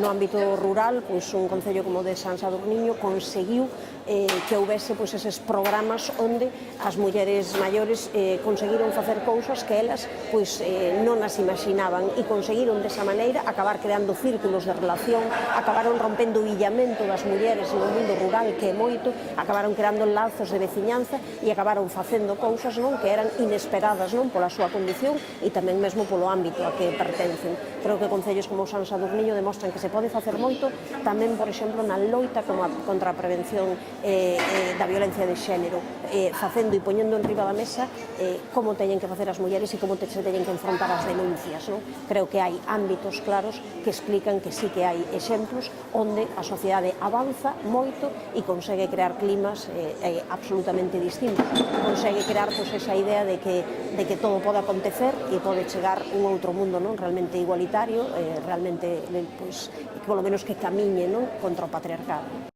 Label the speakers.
Speaker 1: no ámbito rural, pois un concello como de San Sadurniño conseguiu que houvese pois eses programas onde as mulleres maiores conseguiron facer cousas que elas pois non as imaginaban e conseguiron desa maneira acabar creando círculos de relación, acabaron rompendo o illamento das mulleres no mundo rural que é moito, acabaron creando lazos de veciñanza e acabaron facendo cousas non que eran inesperadas non pola súa condición e tamén mesmo polo ámbito a que pertencen. Creo que concellos como San Sadurniño demostran que se pode facer moito tamén, por exemplo, na loita contra a prevención da violencia de xénero, facendo e poñendo en riba da mesa como teñen que facer as mulleres e como se teñen que enfrontar as denuncias. Creo que hai ámbitos claros que explican que sí que hai exemplos onde a sociedade avanza moito e consegue crear climas absolutamente distintos. Consegue crear esa idea de que todo pode acontecer e pode chegar un outro mundo realmente igualitario, realmente, polo menos que camiñe contra o patriarcado.